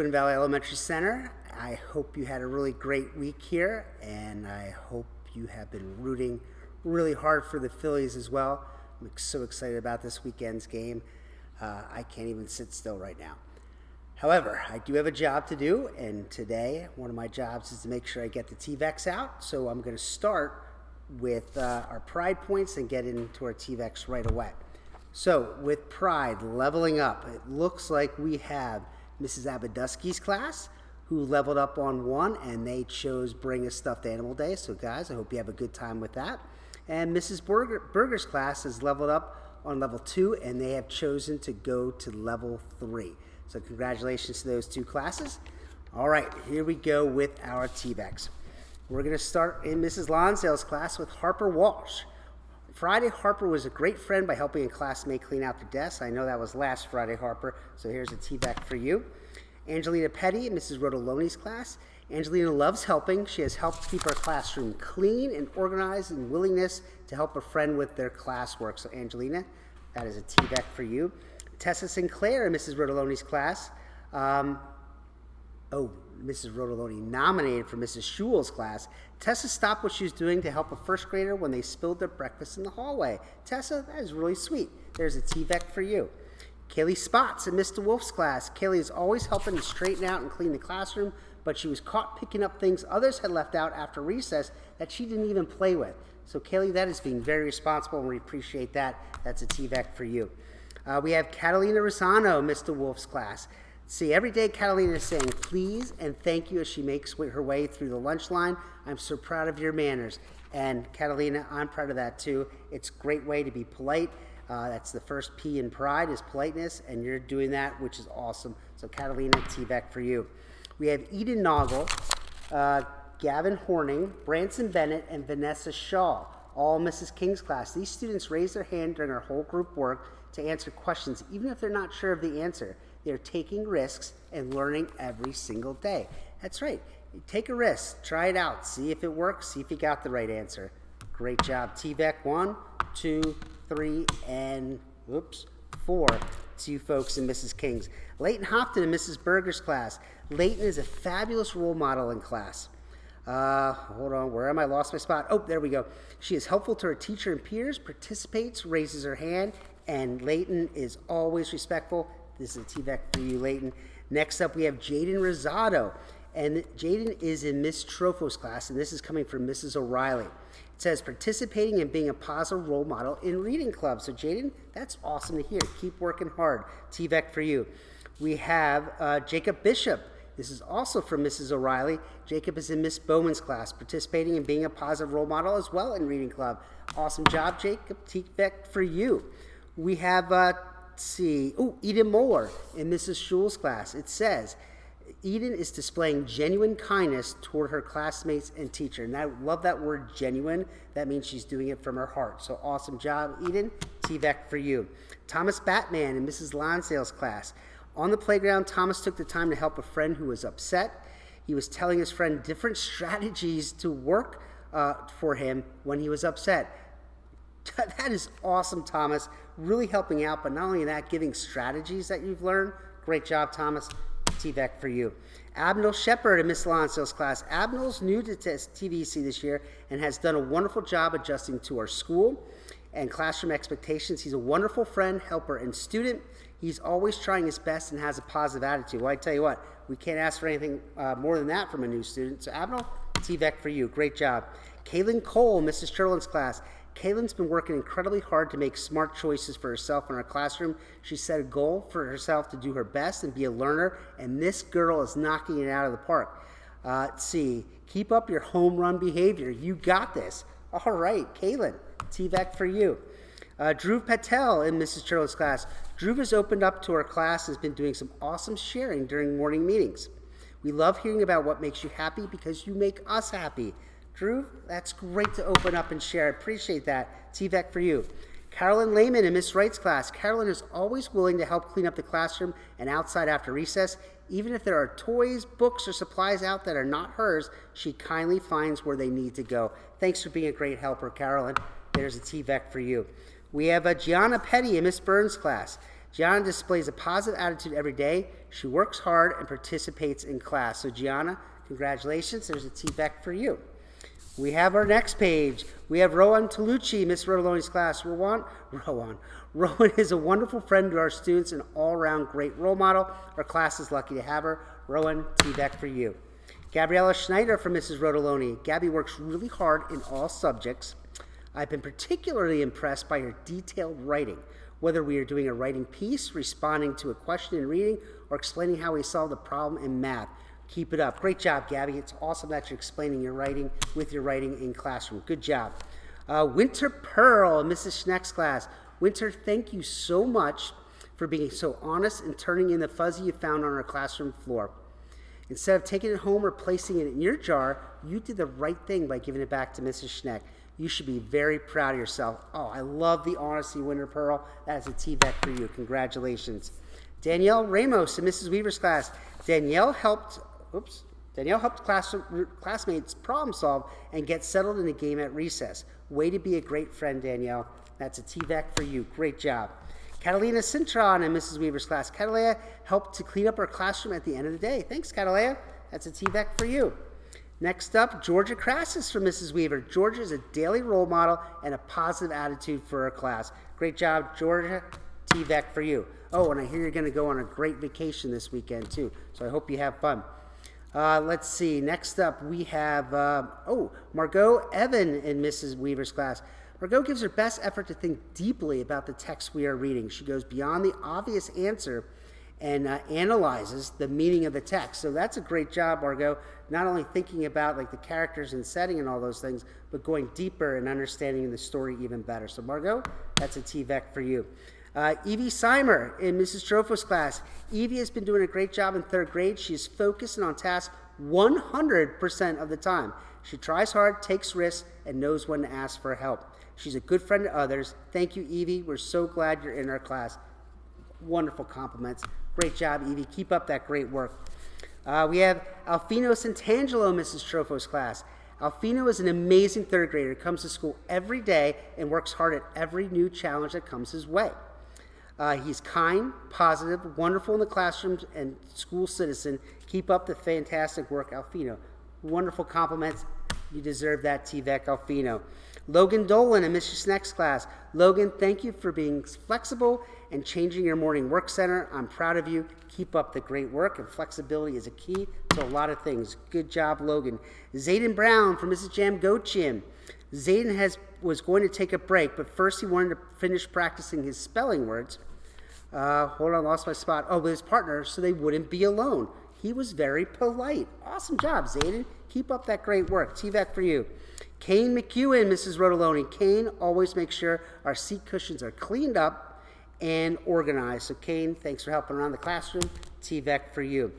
Twin Valley Elementary Center. I hope you had a really great week here, and I hope you have been rooting really hard for the Phillies as well. I'm so excited about this weekend's game. I can't even sit still right now. However, I do have a job to do, and today one of my jobs is to make sure I get the TVEX out. So I'm going to start with our Pride points and get into our TVEX right away. So with Pride leveling up, it looks like we have Mrs. Abadusky's class who leveled up on 1, and they chose Bring a Stuffed Animal Day. So guys, I hope you have a good time with that. And Mrs. Berger's class has leveled up on level 2, and they have chosen to go to level 3. So congratulations to those 2 classes. All right, here we go with our TVEX. We're going to start in Mrs. Lonsdale's class with Harper Walsh. Friday, Harper was a great friend by helping a classmate clean out the desk. I know that was last Friday, Harper, so here's a TVEC for you. Angelina Petty in Mrs. Rotoloni's class. Angelina loves helping. She has helped keep our classroom clean and organized and willingness to help a friend with their classwork. So Angelina, that is a TVEC for you. Tessa Sinclair in Mrs. Rotoloni's class. Mrs. Rotoloni nominated for Mrs. Schul's class. Tessa stopped what she was doing to help a first grader when they spilled their breakfast in the hallway. Tessa, that is really sweet. There's a TVEC for you. Kaylee Spots in Mr. Wolf's class. Kaylee is always helping to straighten out and clean the classroom, but she was caught picking up things others had left out after recess that she didn't even play with. So Kaylee, that is being very responsible, and we appreciate that. That's a TVEC for you. We have Catalina Rosano, Mr. Wolf's class. See, every day Catalina is saying please and thank you as she makes her way through the lunch line. I'm so proud of your manners. And Catalina, I'm proud of that too. It's a great way to be polite. That's the first P in Pride is politeness, and you're doing that, which is awesome. So Catalina, TVEC for you. We have Eden Noggle, Gavin Horning, Branson Bennett, and Vanessa Shaw, all Mrs. King's class. These students raised their hand during our whole group work to answer questions, even if they're not sure of the answer. They're taking risks and learning every single day. That's right. Take a risk. Try it out. See if it works. See if you got the right answer. Great job. TVEC 1, 2, 3, and 4 to you folks in Mrs. King's. Leighton Hopton in Mrs. Berger's class. Leighton is a fabulous role model in class. Hold on. Where am I? Lost my spot. Oh, there we go. She is helpful to her teacher and peers, participates, raises her hand, and Leighton is always respectful. This is a TVEC for you, Leighton. Next up, we have Jaden Rosado. And Jaden is in Miss Trofo's class, and this is coming from Mrs. O'Reilly. It says, participating and being a positive role model in reading club. So, Jaden, that's awesome to hear. Keep working hard. TVEC for you. We have Jacob Bishop. This is also from Mrs. O'Reilly. Jacob is in Miss Bowman's class, participating and being a positive role model as well in reading club. Awesome job, Jacob. TVEC for you. We have... Eden Moeller in Mrs. Schul's class. It says, Eden is displaying genuine kindness toward her classmates and teacher. And I love that word genuine. That means she's doing it from her heart. So awesome job, Eden. TVEC for you. Thomas Batman in Mrs. Lonsdale's class. On the playground, Thomas took the time to help a friend who was upset. He was telling his friend different strategies to work for him when he was upset. That is awesome, Thomas. Really helping out, but not only that, giving strategies that you've learned. Great job, Thomas. TVEC for you. Abnel Shepard in Miss Lonsdale's class. Abnel's new to TVC this year and has done a wonderful job adjusting to our school and classroom expectations. He's a wonderful friend, helper, and student. He's always trying his best and has a positive attitude. Well, I tell you what, we can't ask for anything more than that from a new student. So, Abnel, TVEC for you. Great job. Kaylin Cole, Mrs. Sterling's class. Kaylin's been working incredibly hard to make smart choices for herself in our classroom. She set a goal for herself to do her best and be a learner, and this girl is knocking it out of the park. Keep up your home run behavior. You got this. All right, Kaylin, TVEC for you. Dhruv Patel in Mrs. Sterling's class. Dhruv has opened up to our class and has been doing some awesome sharing during morning meetings. We love hearing about what makes you happy because you make us happy. Drew, that's great to open up and share. I appreciate that. TVEC for you. Carolyn Lehman in Miss Wright's class. Carolyn is always willing to help clean up the classroom and outside after recess. Even if there are toys, books, or supplies out that are not hers, she kindly finds where they need to go. Thanks for being a great helper, Carolyn. There's a TVEC for you. We have Gianna Petty in Miss Burns' class. Gianna displays a positive attitude every day. She works hard and participates in class. So Gianna, congratulations. There's a TVEC for you. We have our next page. We have Rowan Tolucci, Miss Rotoloni's class. Rowan is a wonderful friend to our students and all-around great role model. Our class is lucky to have her. Rowan, TVEC for you. Gabriella Schneider from Mrs. Rotoloni. Gabby works really hard in all subjects. I've been particularly impressed by her detailed writing, whether we are doing a writing piece, responding to a question in reading, or explaining how we solved a problem in math. Keep it up. Great job, Gabby. It's awesome that you're explaining your writing with your writing in classroom. Good job. Winter Pearl, Mrs. Schneck's class. Winter, thank you so much for being so honest and turning in the fuzzy you found on our classroom floor. Instead of taking it home or placing it in your jar, you did the right thing by giving it back to Mrs. Schneck. You should be very proud of yourself. Oh, I love the honesty, Winter Pearl. That is a TVEC for you. Congratulations. Danielle Ramos in Mrs. Weaver's class. Danielle helped classmates problem solve and get settled in a game at recess. Way to be a great friend, Danielle. That's a TVEC for you. Great job. Catalina Cintron in Mrs. Weaver's class. Catalina helped to clean up our classroom at the end of the day. Thanks, Catalina. That's a TVEC for you. Next up, Georgia Crassus from Mrs. Weaver. Georgia is a daily role model and a positive attitude for our class. Great job, Georgia. TVEC for you. Oh, and I hear you're going to go on a great vacation this weekend, too. So I hope you have fun. Let's see. Next up, we have, Margot Evan in Mrs. Weaver's class. Margot gives her best effort to think deeply about the text we are reading. She goes beyond the obvious answer and analyzes the meaning of the text. So that's a great job, Margot, not only thinking about like the characters and setting and all those things, but going deeper and understanding the story even better. So Margot, that's a TVEC for you. Evie Seimer in Mrs. Trofo's class. Evie has been doing a great job in 3rd grade. She is focused and on task 100% of the time. She tries hard, takes risks, and knows when to ask for help. She's a good friend to others. Thank you, Evie. We're so glad you're in our class. Wonderful compliments. Great job, Evie. Keep up that great work. We have Alfino Santangelo, Mrs. Trofo's class. Alfino is an amazing 3rd grader. He comes to school every day and works hard at every new challenge that comes his way. He's kind, positive, wonderful in the classrooms, and school citizen. Keep up the fantastic work, Alfino. Wonderful compliments. You deserve that TVEC, Alfino. Logan Dolan in Mrs. Schneck's class. Logan, thank you for being flexible and changing your morning work center. I'm proud of you. Keep up the great work, and flexibility is a key to a lot of things. Good job, Logan. Zayden Brown from Mrs. Jamgochim. Zayden was going to take a break, but first he wanted to finish practicing his spelling words. Hold on, lost my spot. Oh, with his partner, so they wouldn't be alone. He was very polite. Awesome job, Zayden. Keep up that great work. TVEC for you. Kane McEwen, Mrs. Rotoloni. Kane always makes sure our seat cushions are cleaned up and organized. So Kane, thanks for helping around the classroom. TVEC for you.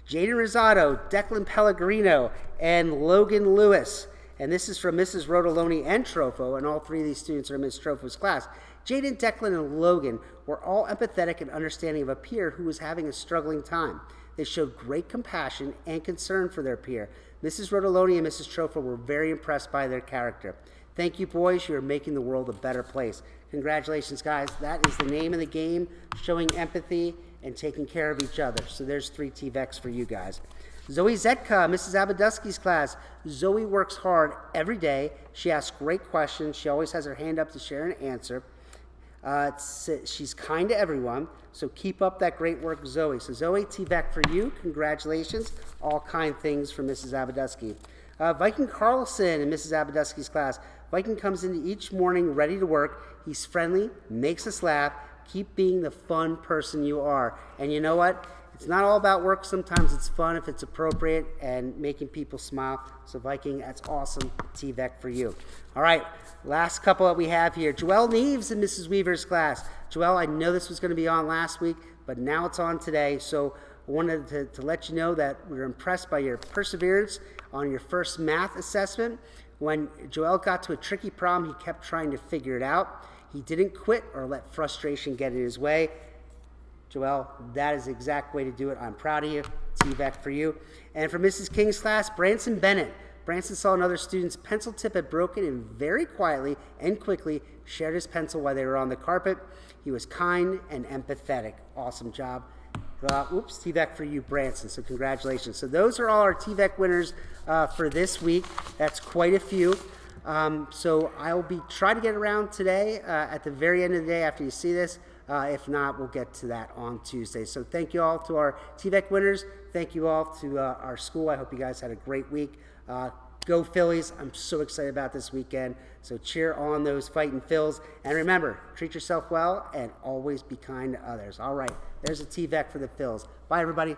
Jaden Rosado, Declan Pellegrino, and Logan Lewis. And this is from Mrs. Rotoloni and Trofo, and all 3 of these students are in Ms. Trofo's class. Jaden, Declan, and Logan were all empathetic and understanding of a peer who was having a struggling time. They showed great compassion and concern for their peer. Mrs. Rotoloni and Mrs. Trofo were very impressed by their character. Thank you, boys. You are making the world a better place. Congratulations, guys. That is the name of the game, showing empathy and taking care of each other. So there's 3 TVECs for you guys. Zoe Zetka, Mrs. Abadusky's class. Zoe works hard every day. She asks great questions. She always has her hand up to share an answer. She's kind to everyone, so keep up that great work, Zoe. So Zoe, TVEC for you. Congratulations. All kind things from Mrs. Abadusky. Viking Carlson in Mrs. Abadusky's class. Viking comes in each morning ready to work. He's friendly, makes us laugh. Keep being the fun person you are. And you know what? It's not all about work. Sometimes it's fun if it's appropriate and making people smile. So Viking, that's awesome. TVEC for you. All right, last couple that we have here. Joelle Neves in Mrs. Weaver's class. Joelle, I know this was going to be on last week, but now it's on today. So I wanted to let you know that we were impressed by your perseverance on your first math assessment. When Joelle got to a tricky problem, he kept trying to figure it out. He didn't quit or let frustration get in his way. Joelle, that is the exact way to do it. I'm proud of you. TVEC for you. And for Mrs. King's class, Branson Bennett. Branson saw another student's pencil tip had broken and very quietly and quickly shared his pencil while they were on the carpet. He was kind and empathetic. Awesome job. Oops, TVEC for you, Branson. So congratulations. So those are all our TVEC winners for this week. That's quite a few. So I'll be trying to get around today at the very end of the day after you see this. If not, we'll get to that on Tuesday. So thank you all to our TVEC winners. Thank you all to our school. I hope you guys had a great week. Go Phillies. I'm so excited about this weekend. So cheer on those fighting Phils. And remember, treat yourself well and always be kind to others. All right, there's a TVEC for the Phils. Bye, everybody.